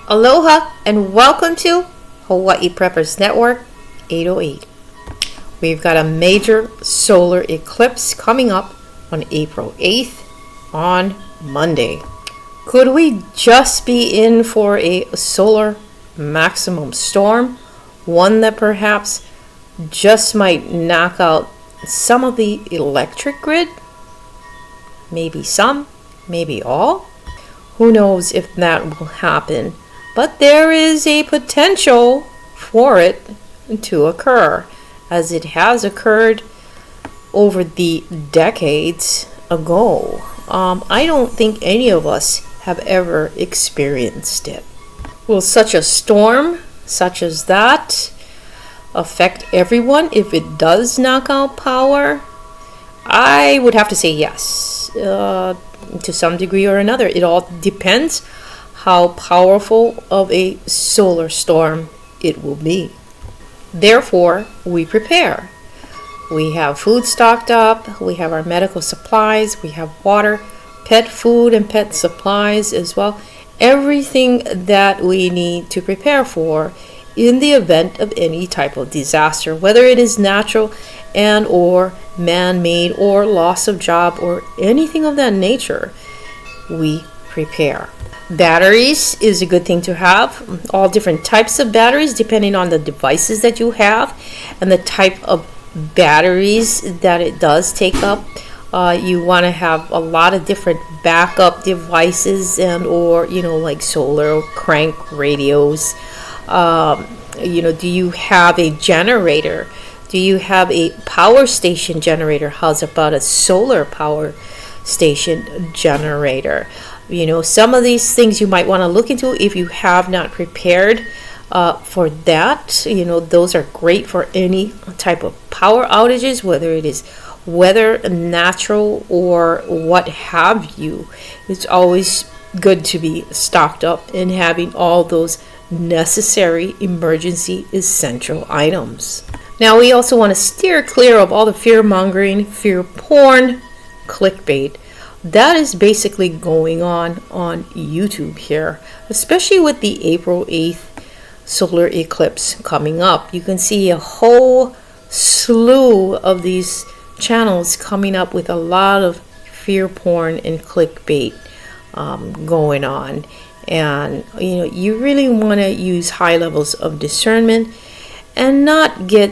Aloha and welcome to Hawaii Preppers Network 808. We've got a major solar eclipse coming up on April 8th on Monday. Could we just be in for a solar maximum storm? One that perhaps just might knock out some of the electric grid? Maybe some, maybe all. Who knows if that will happen? But there is a potential for it to occur, as it has occurred over the decades ago. I don't think any of us have ever experienced it. Will such a storm, such as that, affect everyone if it does knock out power? I would have to say yes, to some degree or another. It all depends how powerful of a solar storm it will be. Therefore, we prepare. We have food stocked up, we have our medical supplies, we have water, pet food and pet supplies as well. Everything that we need to prepare for in the event of any type of disaster, whether it is natural and or man-made or loss of job or anything of that nature, we prepare. Batteries is a good thing to have. All different types of batteries depending on the devices that you have and the type of batteries that it does take up. You want to have a lot of different backup devices and or like solar crank radios. Do you have a generator? Do you have a power station generator? How's about a solar power station generator? Some of these things you might want to look into if you have not prepared for that. Those are great for any type of power outages, whether it is weather, natural, or what have you. It's always good to be stocked up and having all those necessary emergency essential items. Now, we also want to steer clear of all the fear-mongering, fear porn, clickbait. That is basically going on YouTube here, especially with the April 8th solar eclipse coming up. You can see a whole slew of these channels coming up with a lot of fear porn and clickbait going on. And you really want to use high levels of discernment and not get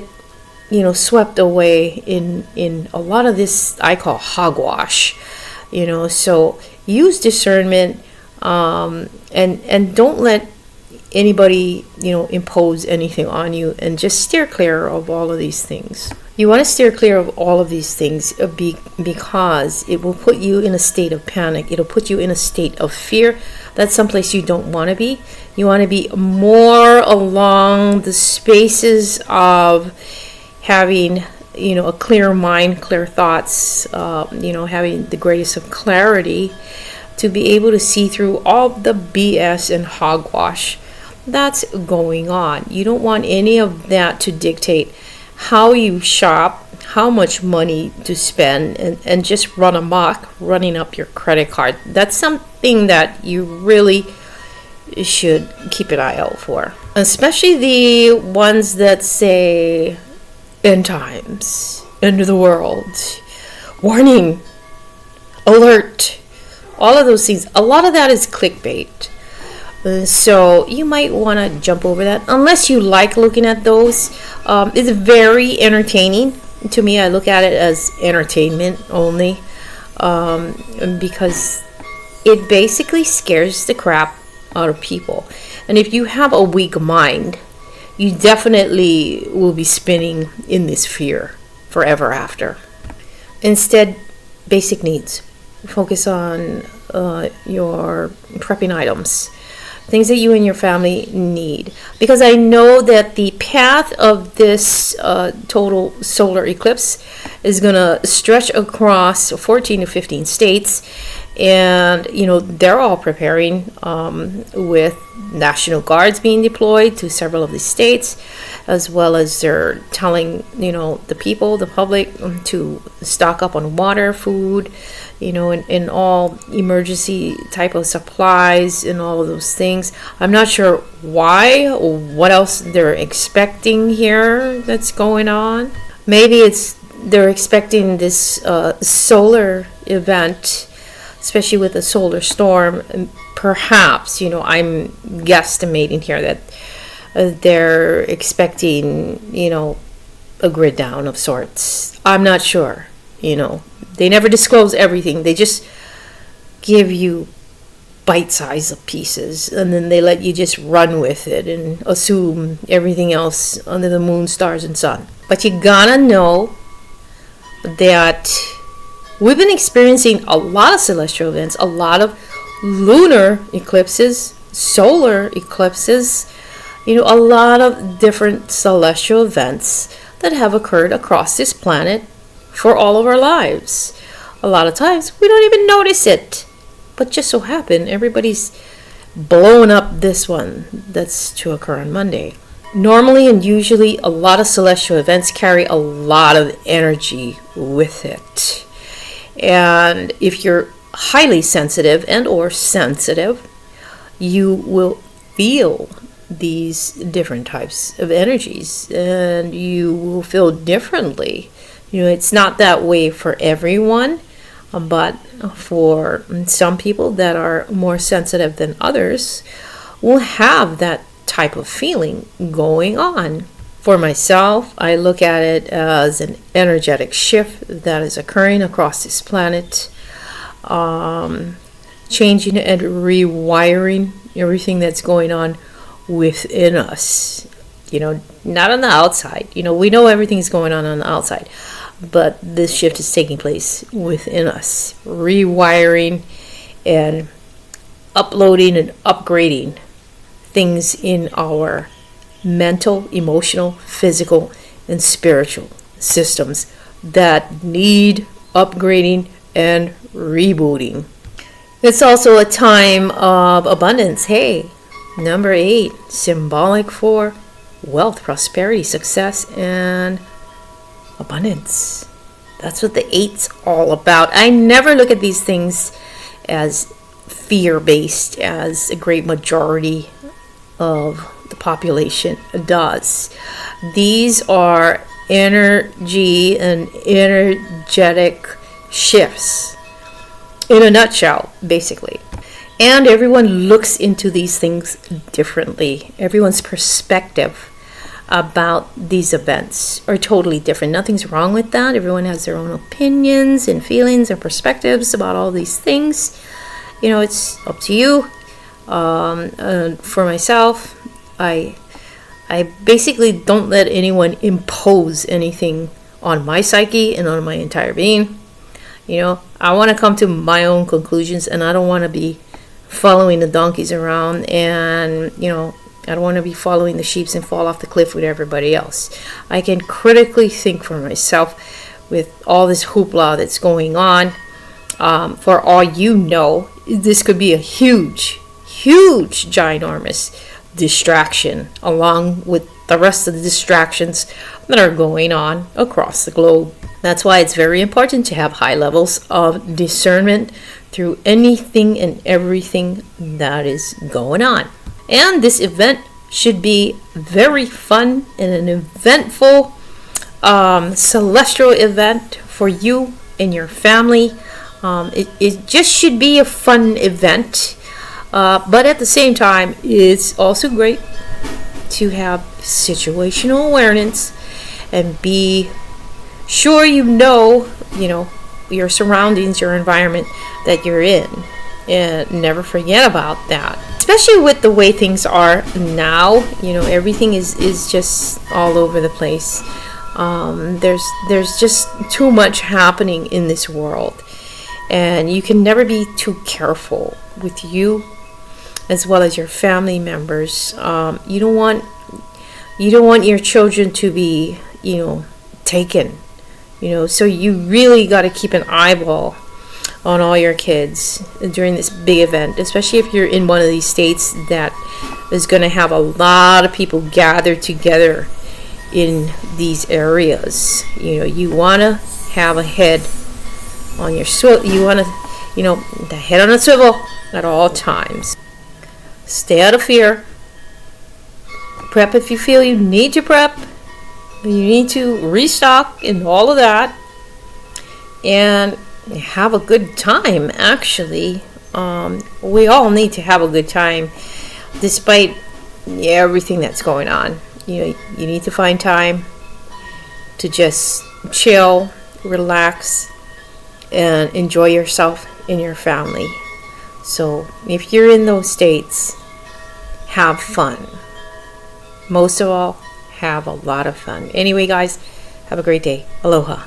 swept away in a lot of this I call hogwash. So use discernment and don't let anybody impose anything on you, and just steer clear of all of these things. You want to steer clear of all of these things because it will put you in a state of panic. It'll put you in a state of fear. That's someplace you don't want to be. You want to be more along the spaces of having a clear mind, clear thoughts, having the greatest of clarity to be able to see through all the BS and hogwash that's going on. You don't want any of that to dictate how you shop, how much money to spend, and just run amok, running up your credit card. That's something that you really should keep an eye out for. Especially the ones that say end times, end of the world, warning, alert, all of those things. A lot of that is clickbait. So you might want to jump over that unless you like looking at those. It's very entertaining to me. I look at it as entertainment only because it basically scares the crap out of people. And if you have a weak mind, you definitely will be spinning in this fear forever after. Instead, basic needs. Focus on your prepping items, things that you and your family need. Because I know that the path of this total solar eclipse is going to stretch across 14 to 15 states. And, they're all preparing with National Guards being deployed to several of the states. as well as they're telling, the people, the public, to stock up on water, food, and all emergency type of supplies and all of those things. I'm not sure why or what else they're expecting here that's going on. Maybe they're expecting this solar event, especially with a solar storm. Perhaps, I'm guesstimating here that they're expecting, a grid down of sorts. I'm not sure, They never disclose everything. They just give you bite-sized pieces, and then they let you just run with it and assume everything else under the moon, stars, and sun. But you gotta know that we've been experiencing a lot of celestial events, a lot of lunar eclipses, solar eclipses, a lot of different celestial events that have occurred across this planet for all of our lives. A lot of times we don't even notice it, but just so happen everybody's blowing up this one that's to occur on Monday. Normally and usually a lot of celestial events carry a lot of energy with it. And if you're highly sensitive and or sensitive, you will feel these different types of energies, and you will feel differently. It's not that way for everyone, but for some people that are more sensitive than others will have that type of feeling going on. For myself, I look at it as an energetic shift that is occurring across this planet, changing and rewiring everything that's going on within us. Not on the outside. We know everything's going on the outside, but this shift is taking place within us, rewiring and uploading and upgrading things in our mental, emotional, physical, and spiritual systems that need upgrading and rebooting. It's also a time of abundance. Hey, number 8, symbolic for wealth, prosperity, success, and abundance. That's what the 8's all about. I never look at these things as fear-based, as a great majority of the population does. These are energy and energetic shifts in a nutshell, basically. And everyone looks into these things differently. Everyone's perspective about these events are totally different. Nothing's wrong with that. Everyone has their own opinions and feelings and perspectives about all these things. It's up to you. For myself, I basically don't let anyone impose anything on my psyche and on my entire being. I want to come to my own conclusions, and I don't want to be following the donkeys around, and I don't want to be following the sheep and fall off the cliff with everybody else. I can critically think for myself with all this hoopla that's going on. For all you know, this could be a huge, ginormous distraction along with the rest of the distractions that are going on across the globe. That's why it's very important to have high levels of discernment through anything and everything that is going on. And this event should be very fun and an eventful celestial event for you and your family. It just should be a fun event. But at the same time, it's also great to have situational awareness and be sure you know your surroundings, your environment that you're in, and never forget about that. Especially with the way things are now, everything is just all over the place. There's just too much happening in this world, and you can never be too careful with you as well as your family members. You don't want your children to be taken, so you really got to keep an eyeball on all your kids during this big event, especially if you're in one of these states that is going to have a lot of people gathered together in these areas. You want to have a head on your swivel. You want to, the head on a swivel at all times. Stay out of fear. Prep if you feel you need to prep. You need to restock and all of that. And have a good time, actually. We all need to have a good time despite everything that's going on. You need to find time to just chill, relax, and enjoy yourself and your family. So if you're in those states, have fun. Most of all, have a lot of fun. Anyway, guys, have a great day. Aloha.